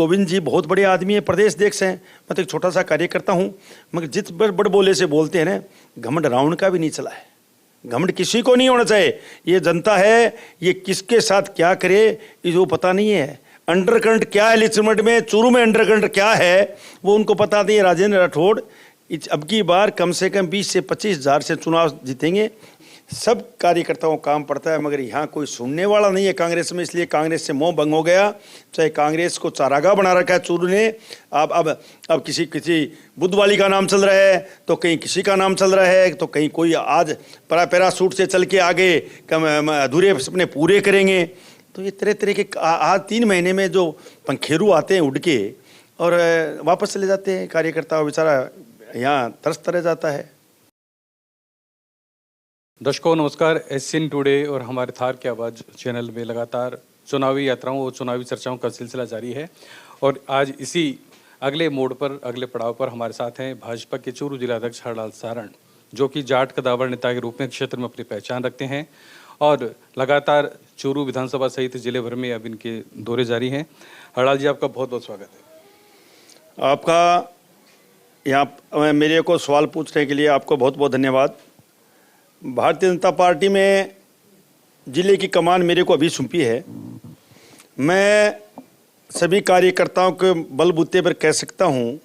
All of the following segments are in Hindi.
गोविंद जी बहुत बड़े आदमी है, प्रदेश अध्यक्ष हैं, मैं तो एक छोटा सा कार्यकर्ता हूँ। मगर जिस बड़ बोले से बोलते हैं ना, घमंड रावण का भी नहीं चला है। घमंड किसी को नहीं होना चाहिए। ये जनता है, ये किसके साथ क्या करे इसको पता नहीं है। अंडरकरंट क्या है लिचमंड में, चूरू में अंडरकरंट क्या है वो उनको पता नहीं है। राजेंद्र राठौड़ अब की बार कम से कम 20 से 25 हज़ार से चुनाव जीतेंगे। सब कार्यकर्ताओं को काम पड़ता है, मगर यहाँ कोई सुनने वाला नहीं है कांग्रेस में, इसलिए कांग्रेस से मोह भंग हो गया। चाहे कांग्रेस को चारागाह बना रखा है चूरू ने। अब किसी बुद्धवाली का नाम चल रहा है, तो कहीं किसी का नाम चल रहा है, तो कहीं कोई आज पैरासूट से चल के आगे अधूरे सपने पूरे करेंगे। तो ये तरह तरह के आज 3 महीने में जो पंखेरु आते हैं उड़ के और वापस चले जाते हैं, कार्यकर्ता बेचारा यहाँ तरसता रह जाता है। दर्शकों नमस्कार, एशियन टुडे और हमारे थार की आवाज़ चैनल में लगातार चुनावी यात्राओं और चुनावी चर्चाओं का सिलसिला जारी है। और आज इसी अगले मोड़ पर, अगले पड़ाव पर हमारे साथ हैं भाजपा के चूरू जिलाध्यक्ष हरलाल सारण, जो कि जाट कदावर नेता के रूप में क्षेत्र में अपनी पहचान रखते हैं और लगातार चूरू विधानसभा सहित जिले भर में अब इनके दौरे जारी हैं। हरलाल जी, आपका बहुत बहुत स्वागत है। आपका यहाँ मेरे को सवाल पूछने के लिए आपको बहुत बहुत धन्यवाद। भारतीय जनता पार्टी में जिले की कमान मेरे को अभी सौंपी है। मैं सभी कार्यकर्ताओं के बलबूते पर कह सकता हूँ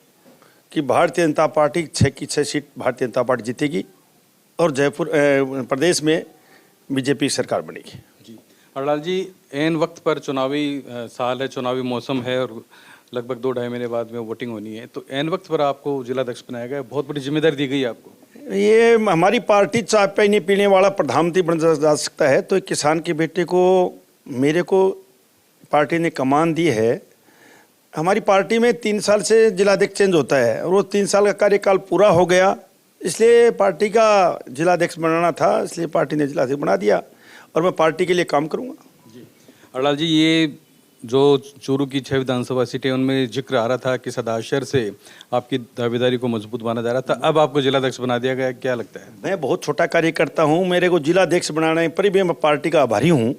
कि भारतीय जनता पार्टी 6 की 6 सीट भारतीय जनता पार्टी जीतेगी और जयपुर प्रदेश में बीजेपी सरकार बनेगी। जी हरलाल जी, ऐन वक्त पर चुनावी साल है, चुनावी मौसम है और लगभग 2-2.5 महीने बाद में वोटिंग होनी है, तो ऐन वक्त पर आपको जिलाध्यक्ष बनाया गया, बहुत बड़ी जिम्मेदारी दी गई है आपको। ये हमारी पार्टी चाय पानी पीने वाला प्रधानमंत्री बन जा सकता है, तो एक किसान के बेटे को मेरे को पार्टी ने कमान दी है। हमारी पार्टी में 3 साल से जिलाध्यक्ष चेंज होता है और वो 3 साल का कार्यकाल पूरा हो गया, इसलिए पार्टी का जिलाध्यक्ष बनाना था, इसलिए पार्टी ने जिलाध्यक्ष बना दिया और मैं पार्टी के लिए काम करूँगा। जी हरलाल जी, ये जो चूरू की 6 विधानसभा सीटें उनमें जिक्र आ रहा था कि सदाशर से आपकी दावेदारी को मजबूत माना जा रहा था, अब आपको जिलाध्यक्ष बना दिया गया, क्या लगता है? मैं बहुत छोटा कार्यकर्ता हूं, मेरे को जिलाध्यक्ष बनाने पर भी मैं पार्टी का आभारी हूं।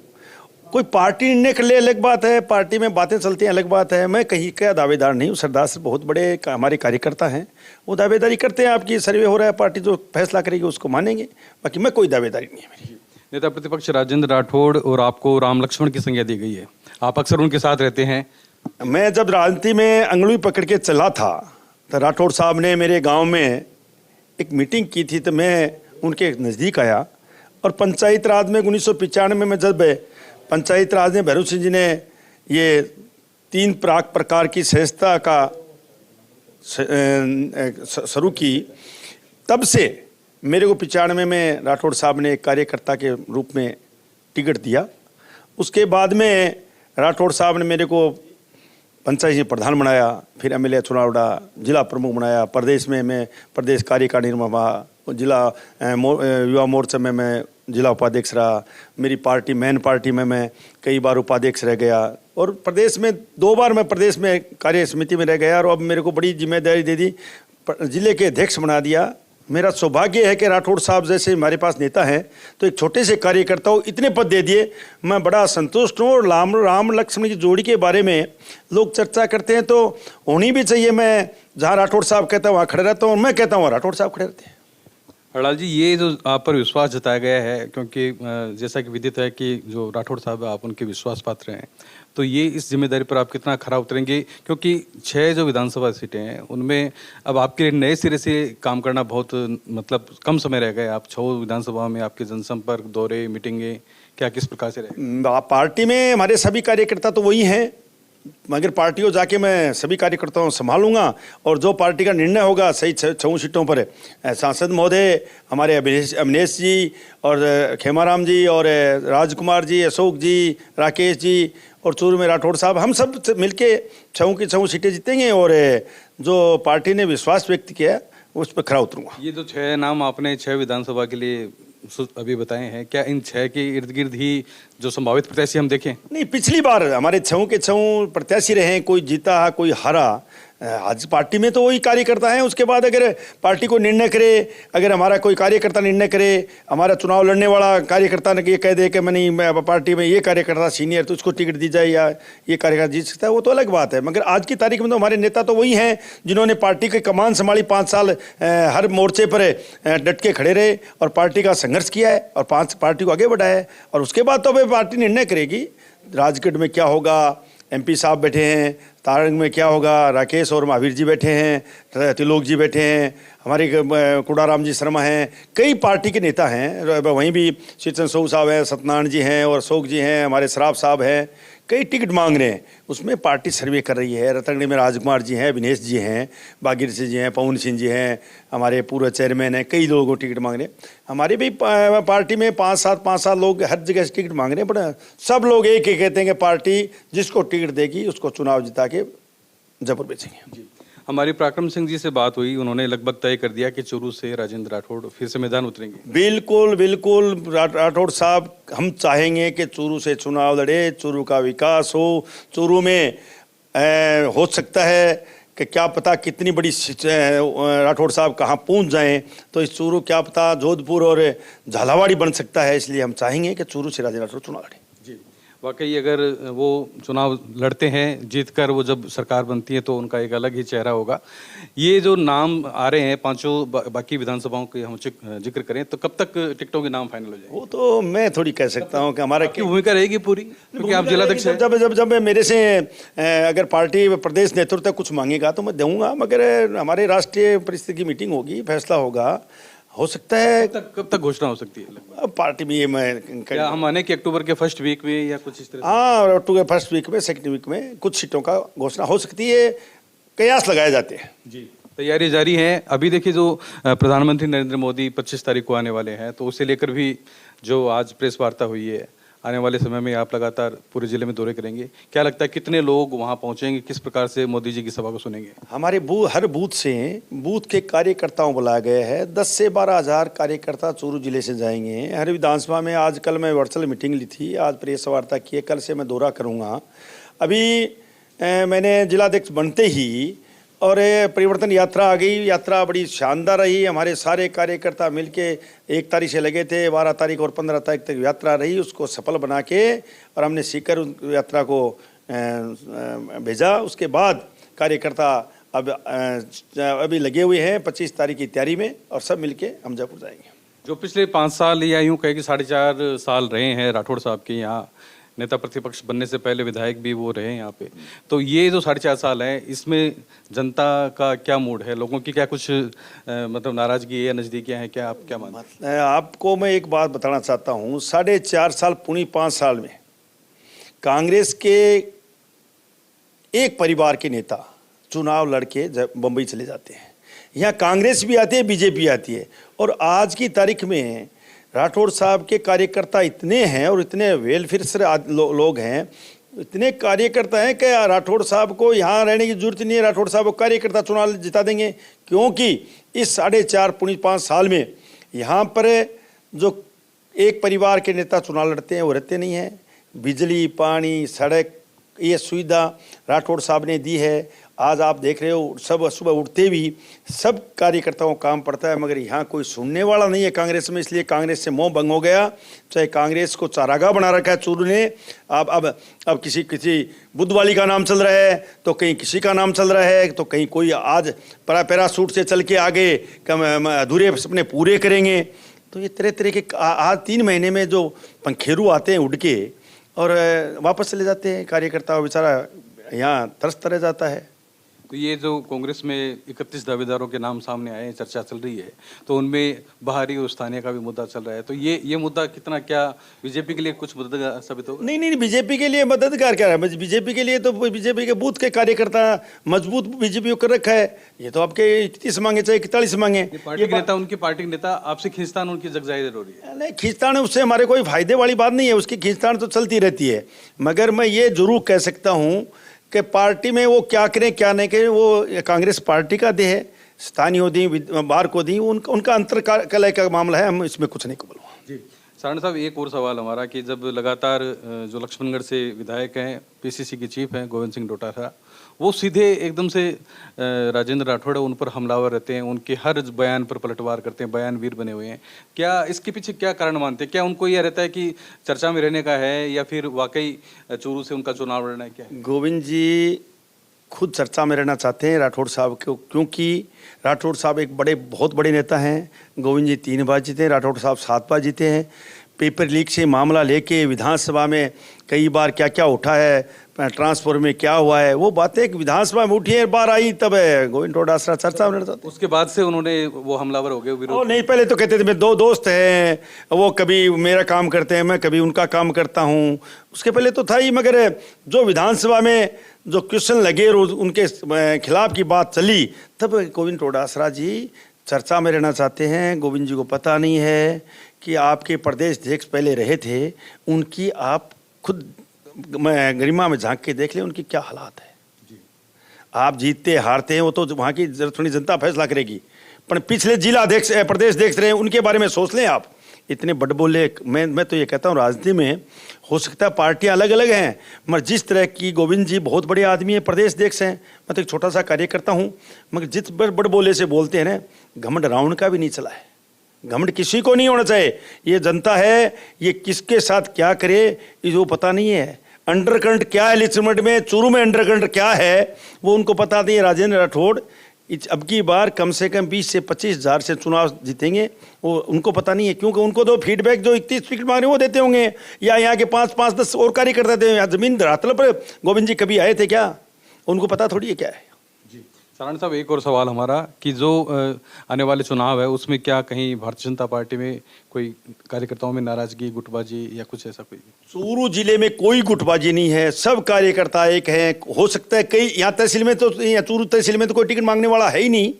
कोई पार्टी निर्णय कर ले अलग बात है, पार्टी में बातें चलती हैं अलग बात है। मैं कहीं का दावेदार नहीं हूँ। सरदार से बहुत बड़े हमारे कार्यकर्ता हैं, वो दावेदारी करते हैं। आपकी सर्वे हो रहा है, पार्टी जो फैसला करेगी उसको मानेंगे, बाकी मैं कोई दावेदारी नहीं है मेरी। नेता प्रतिपक्ष राजेंद्र राठौड़ और आपको राम लक्ष्मण की संज्ञा दी गई है, आप अक्सर उनके साथ रहते हैं। मैं जब राजनीति में अंगुली पकड़ के चला था तो राठौड़ साहब ने मेरे गांव में एक मीटिंग की थी, तो मैं उनके नज़दीक आया। और पंचायत राज में 1995 में जब पंचायत राज में भैरव सिंह जी ने ये 3 प्रकार की सहजता का शुरू की, तब से मेरे को 95 में राठौड़ साहब ने एक कार्यकर्ता के रूप में टिकट दिया। उसके बाद में राठौड़ साहब ने मेरे को पंचायत प्रधान बनाया, फिर एमएलए चुनाव लड़ा, जिला प्रमुख बनाया। प्रदेश में मैं प्रदेश कार्यकारिणी में रहा, जिला युवा मोर्चा में मैं जिला उपाध्यक्ष रहा। मेरी पार्टी मेन पार्टी में मैं कई बार उपाध्यक्ष रह गया और प्रदेश में 2 बार मैं प्रदेश में कार्य समिति में रह गया। और अब मेरे को बड़ी जिम्मेदारी दे दी, जिले के अध्यक्ष बना दिया। मेरा सौभाग्य है कि राठौड़ साहब जैसे हमारे पास नेता हैं, तो एक छोटे से कार्यकर्ता को इतने पद दे दिए, मैं बड़ा संतुष्ट हूँ। और राम लक्ष्मण की जोड़ी के बारे में लोग चर्चा करते हैं, तो होनी भी चाहिए। मैं जहाँ राठौड़ साहब कहता हूँ वहाँ खड़े रहता हूँ, और मैं कहता हूँ राठौड़ साहब खड़े रहते हैं। हरलाल जी, ये जो आप पर विश्वास जताया गया है, क्योंकि जैसा कि विदित है कि जो राठौड़ साहब आप उनके विश्वास पात्र हैं, तो ये इस जिम्मेदारी पर आप कितना खरा उतरेंगे? क्योंकि 6 जो विधानसभा सीटें हैं उनमें अब आपके लिए नए सिरे से काम करना बहुत मतलब कम समय रह गया। आप 6 विधानसभा में आपके जनसंपर्क दौरे, मीटिंगें क्या किस प्रकार से रहे? पार्टी में हमारे सभी कार्यकर्ता तो वही हैं, मगर पार्टी को जाके मैं सभी कार्यकर्ताओं संभालूंगा और जो पार्टी का निर्णय होगा सही 6 सीटों पर सांसद महोदय हमारे अविनेश जी और खेमाराम जी और राजकुमार जी, अशोक जी, राकेश जी और चूरू में राठौड़ साहब, हम सब मिलके 6 की 6 सीटें जीतेंगे। और जो पार्टी ने विश्वास व्यक्त किया उस पर खरा उतरूंगा। ये जो 6 नाम आपने 6 विधानसभा के लिए अभी बताए हैं, क्या इन 6 के इर्द गिर्द ही जो संभावित प्रत्याशी हम देखें? नहीं, पिछली बार हमारे छऊ के छऊ प्रत्याशी रहे, कोई जीता कोई हारा। आज पार्टी में तो वही कार्यकर्ता हैं। उसके बाद अगर पार्टी को निर्णय करे, अगर हमारा कोई कार्यकर्ता निर्णय करे, हमारा चुनाव लड़ने वाला कार्यकर्ता ने ये कह दे कि मैं पार्टी में ये कार्यकर्ता सीनियर तो उसको टिकट दी जाए या ये कार्यकर्ता जीत सकता है, वो तो अलग बात है। मगर आज की तारीख में तो हमारे नेता तो वही हैं जिन्होंने पार्टी की कमान संभाली, 5 साल हर मोर्चे पर डट के खड़े रहे और पार्टी का संघर्ष किया है और पार्टी को आगे बढ़ाया है। और उसके बाद तो पार्टी निर्णय करेगी राजगढ़ में क्या होगा। MP साहब बैठे हैं, तारंग में क्या होगा, राकेश और महावीर जी बैठे हैं, त्रिलोक जी बैठे हैं, हमारे कुड़ाराम जी शर्मा हैं, कई पार्टी के नेता हैं। वहीं भी शीतन सोग साहब हैं, सत्यनारायण जी हैं और अशोक जी हैं, हमारे शराब साहब हैं, कई टिकट मांग रहे हैं। उसमें पार्टी सर्वे कर रही है। रतंगड़ी में राजकुमार जी हैं, विनेश जी हैं, बागीर सिंह जी हैं, पवन सिंह जी हैं, हमारे पूर्व चेयरमैन हैं, कई लोगों को टिकट मांग रहे हैं। हमारे भी पार्टी में 5-7 लोग हर जगह से टिकट मांग रहे हैं, पर सब लोग एक ही कहते हैं कि पार्टी जिसको टिकट देगी उसको चुनाव जिता के जयपुर बेचेंगे। हमारी पराक्रम सिंह जी से बात हुई, उन्होंने लगभग तय कर दिया कि चूरू से राजेंद्र राठौड़ फिर से मैदान उतरेंगे। बिल्कुल बिल्कुल राठौड़ साहब, हम चाहेंगे कि चूरू से चुनाव लड़े, चूरू का विकास हो। चूरू में हो सकता है कि क्या पता कितनी बड़ी राठौड़ साहब कहाँ पहुँच जाएं, तो इस चूरू क्या पता जोधपुर और झालावाड़ी बन सकता है। इसलिए हम चाहेंगे कि चूरू से राजेंद्र राठौड़ चुनाव लड़े। जी, वाकई अगर वो चुनाव लड़ते हैं, जीतकर वो जब सरकार बनती है तो उनका एक अलग ही चेहरा होगा। ये जो नाम आ रहे हैं पांचों बाकी विधानसभाओं के हम जिक्र करें, तो कब तक टिकटों के नाम फाइनल हो जाएंगे? वो तो मैं थोड़ी कह सकता हूँ कि हमारा की भूमिका रहेगी पूरी, क्योंकि आप जिलाध्यक्ष हैं। जब मेरे से अगर पार्टी प्रदेश नेतृत्व कुछ मांगेगा तो मैं दूंगा, मगर हमारे राष्ट्रीय परिषद की मीटिंग होगी, फैसला होगा, हो सकता है। कब तक घोषणा हो सकती है? अब पार्टी में ये मैं क्या हम माने कि अक्टूबर के फर्स्ट वीक में या कुछ इस तरह? हाँ, अक्टूबर फर्स्ट वीक में, सेकंड वीक में कुछ सीटों का घोषणा हो सकती है, कयास लगाए जाते हैं। जी, तैयारी जारी है। अभी देखिए, जो प्रधानमंत्री नरेंद्र मोदी 25 तारीख को आने वाले हैं, तो उसे लेकर भी जो आज प्रेस वार्ता हुई है, आने वाले समय में आप लगातार पूरे जिले में दौरे करेंगे। क्या लगता है कितने लोग वहां पहुंचेंगे, किस प्रकार से मोदी जी की सभा को सुनेंगे? हमारे हर बूथ के कार्यकर्ताओं बुलाया गया है। 10 से 12 हज़ार कार्यकर्ता चूरू जिले से जाएंगे। हर विधानसभा में आज कल मैं वर्चुअल मीटिंग ली थी, आज प्रेस वार्ता की है, कल से मैं दौरा करूँगा। अभी मैंने जिलाध्यक्ष बनते ही और परिवर्तन यात्रा आ गई। यात्रा बड़ी शानदार रही। हमारे सारे कार्यकर्ता मिलके 1 तारीख से लगे थे, 12 तारीख और 15 तारीख तक यात्रा रही। उसको सफल बना के और हमने सीकर यात्रा को भेजा। उसके बाद कार्यकर्ता अब अभी लगे हुए हैं 25 तारीख की तैयारी में, और सब मिलके हम जयपुर जाएंगे। जो पिछले 5 साल या यूँ कहे कि 4.5 साल रहे हैं राठौड़ साहब के यहाँ, नेता प्रतिपक्ष बनने से पहले विधायक भी वो रहे यहाँ पे, तो ये जो 4.5 साल है, इसमें जनता का क्या मूड है? लोगों की क्या कुछ मतलब नाराजगी या नजदीकियाँ हैं क्या? आप क्या मानते हैं? आपको मैं एक बात बताना चाहता हूँ। 4.5 साल पुणी 5 साल में कांग्रेस के एक परिवार के नेता चुनाव लड़के बम्बई चले जाते हैं। यहाँ कांग्रेस भी आती है, बीजेपी आती है, और आज की तारीख में राठौड़ साहब के कार्यकर्ता इतने हैं और इतने वेलफेयर से लोग हैं, इतने कार्यकर्ता हैं कि राठौड़ साहब को यहाँ रहने की जरूरत नहीं है। राठौड़ साहब को कार्यकर्ता चुनाव जिता देंगे, क्योंकि इस 4.5 साल में यहाँ पर जो एक परिवार के नेता चुनाव लड़ते हैं वो रहते नहीं हैं। बिजली, पानी, सड़क, ये सुविधा राठौड़ साहब ने दी है। आज आप देख रहे हो, सब सुबह उठते भी सब कार्यकर्ताओं को काम पड़ता है, मगर यहाँ कोई सुनने वाला नहीं है कांग्रेस में। इसलिए कांग्रेस से मोह भंग हो गया। चाहे कांग्रेस को चारागाह बना रखा है चूरू ने। अब किसी बुद्धवाली का नाम चल रहा है, तो कहीं किसी का नाम चल रहा है, तो कहीं कोई आज पैरासूट से चल के आगे अधूरे सपने पूरे करेंगे। तो ये तरह तरह के आज 3 महीने में जो पंखेरू आते हैं उड़ के और वापस चले जाते हैं, कार्यकर्ता बेचारा यहाँ तरसता रह जाता है। तो ये जो कांग्रेस में 31 दावेदारों के नाम सामने आए हैं, चर्चा चल रही है, तो उनमें बाहरी और स्थानीय का भी मुद्दा चल रहा है, तो ये मुद्दा कितना क्या बीजेपी के लिए कुछ मददगार साबित होगा? नहीं, बीजेपी के लिए मददगार क्या है? बीजेपी के लिए तो बीजेपी के बूथ के कार्यकर्ता मजबूत बीजेपी को कर रखा है। ये तो आपके 31 मांगे चाहे 41 मांगे, पार्टी के नेता, उनकी पार्टी के नेता आपसे खींचतान उनकी जग जाहिर हो रही है। नहीं, खींचतान उससे हमारे कोई फायदे वाली बात नहीं है, उसकी खींचतान तो चलती रहती है। मगर मैं ये जरूर कह सकता हूँ कि पार्टी में वो क्या करें क्या नहीं करें, वो कांग्रेस पार्टी का देह है। स्थानीय दी, बाहर को दी, उनका अंतर कलह का मामला है, हम इसमें कुछ नहीं बोलूँगा। जी, सारण साहब, एक और सवाल हमारा कि जब लगातार जो लक्ष्मणगढ़ से विधायक हैं, पीसीसी के चीफ हैं गोविंद सिंह डोटासरा, वो सीधे एकदम से राजेंद्र राठौड़ उन पर हमलावर रहते हैं, उनके हर बयान पर पलटवार करते हैं, बयानवीर बने हुए हैं। क्या इसके पीछे क्या कारण मानते हैं? क्या उनको यह रहता है कि चर्चा में रहने का है, या फिर वाकई चूरू से उनका चुनाव लड़ना है? क्या है? गोविंद जी खुद चर्चा में रहना चाहते हैं राठौड़ साहब को, क्योंकि राठौड़ साहब एक बहुत बड़े नेता हैं। गोविंद जी 3 बार जीते हैं, राठौड़ साहब 7 बार जीते हैं। पेपर लीक से मामला लेके विधानसभा में कई बार क्या क्या उठा है, ट्रांसफर में क्या हुआ है, वो बातें विधानसभा में उठी है, बार आई तब है गोविंद डोटासरा चर्चा में रहता था। उसके बाद से उन्होंने वो हमलावर हो गए विरोध? नहीं, पहले तो कहते थे मेरे 2 दोस्त हैं, वो कभी मेरा काम करते हैं, मैं कभी उनका काम करता हूँ। उसके पहले तो था ही, मगर जो विधानसभा में जो क्वेश्चन लगे और उनके खिलाफ की बात चली, तब गोविंद डोटासरा जी चर्चा में रहना चाहते हैं। गोविंद जी को पता नहीं है कि आपके प्रदेश अध्यक्ष पहले रहे थे, उनकी आप खुद गरिमा में झांक के देख लें उनकी क्या हालात है। आप जीतते हारते हैं वो तो वहाँ की थोड़ी जनता फैसला करेगी, पर पिछले जिला अध्यक्ष प्रदेश अध्यक्ष रहे उनके बारे में सोच लें आप। इतने बड़ बोले, मैं तो ये कहता हूँ राजनीति में हो सकता है पार्टियां अलग अलग हैं, मगर जिस तरह की गोविंद जी बहुत बड़े आदमी हैं, प्रदेश अध्यक्ष हैं, मैं तो एक छोटा सा कार्यकर्ता हूँ, मगर जिस बड़ बोले से बोलते हैं ना, घमंड रावण का भी नहीं चला है। घमंड किसी को नहीं होना चाहिए। ये जनता है, ये किसके साथ क्या करे ये पता नहीं है। अंडरकरंट क्या है लिचमंड में, चूरू में अंडरकरंट क्या है वो उनको पता नहीं है। राजेंद्र राठौड़ अब की बार कम से कम 20 से 25 हज़ार से चुनाव जीतेंगे, वो उनको पता नहीं है, क्योंकि उनको तो फीडबैक जो 31 टिकट मांगे वो देते होंगे, या यहाँ के 5-5-10 और कार्यकर्ता देते हैं। यहाँ जमीन धरातल पर गोविंद जी कभी आए थे क्या? उनको पता थोड़ी है क्या है। सारण साहब, एक और सवाल हमारा कि जो आने वाले चुनाव है उसमें क्या कहीं भारतीय जनता पार्टी में कोई कार्यकर्ताओं में नाराजगी, गुटबाजी या कुछ ऐसा कोई? चूरू जिले में कोई गुटबाजी नहीं है, सब कार्यकर्ता एक हैं। हो सकता है कई यहाँ तहसील में तो, यहाँ चूरू तहसील में तो कोई टिकट मांगने वाला है ही नहीं,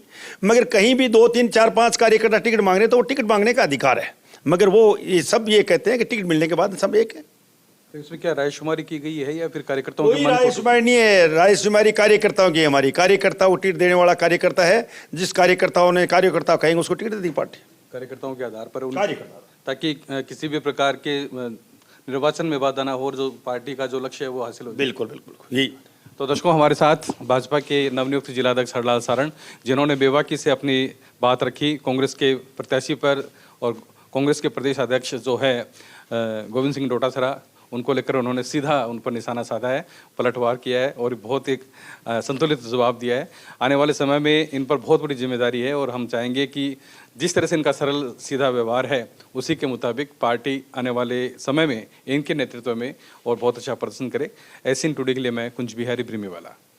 मगर कहीं भी 2, 3, 4, 5 कार्यकर्ता टिकट मांग रहे तो वो टिकट मांगने का अधिकार है, मगर वो ये सब ये कहते हैं कि टिकट मिलने के बाद सब एक है। तो इसमें क्या रायशुमारी की गई है या फिर कार्यकर्ताओं कोई रायशुमारी नहीं है। रायशुमारी कार्यकर्ताओं की, हमारी कार्यकर्ता वो टिकट देने वाला कार्यकर्ता है, जिस कार्यकर्ता कहेंगे उसको टिकट देती पार्टी, कार्यकर्ताओं के आधार पर, ताकि किसी भी प्रकार के निर्वाचन में बाधा ना हो और जो पार्टी का जो लक्ष्य है वो हासिल हो। बिल्कुल बिल्कुल यही। तो दर्शकों, हमारे साथ भाजपा के नवनियुक्त जिलाध्यक्ष हरलाल सारण, जिन्होंने बेबाकी से अपनी बात रखी कांग्रेस के प्रत्याशी पर, और कांग्रेस के प्रदेश अध्यक्ष जो है गोविंद सिंह डोटासरा, उनको लेकर उन्होंने सीधा उन पर निशाना साधा है, पलटवार किया है और बहुत एक संतुलित जवाब दिया है। आने वाले समय में इन पर बहुत बड़ी जिम्मेदारी है और हम चाहेंगे कि जिस तरह से इनका सरल सीधा व्यवहार है उसी के मुताबिक पार्टी आने वाले समय में इनके नेतृत्व में और बहुत अच्छा प्रदर्शन करे। एसियन टुडे के लिए मैं कुंज बिहारी ब्रिमीवाला।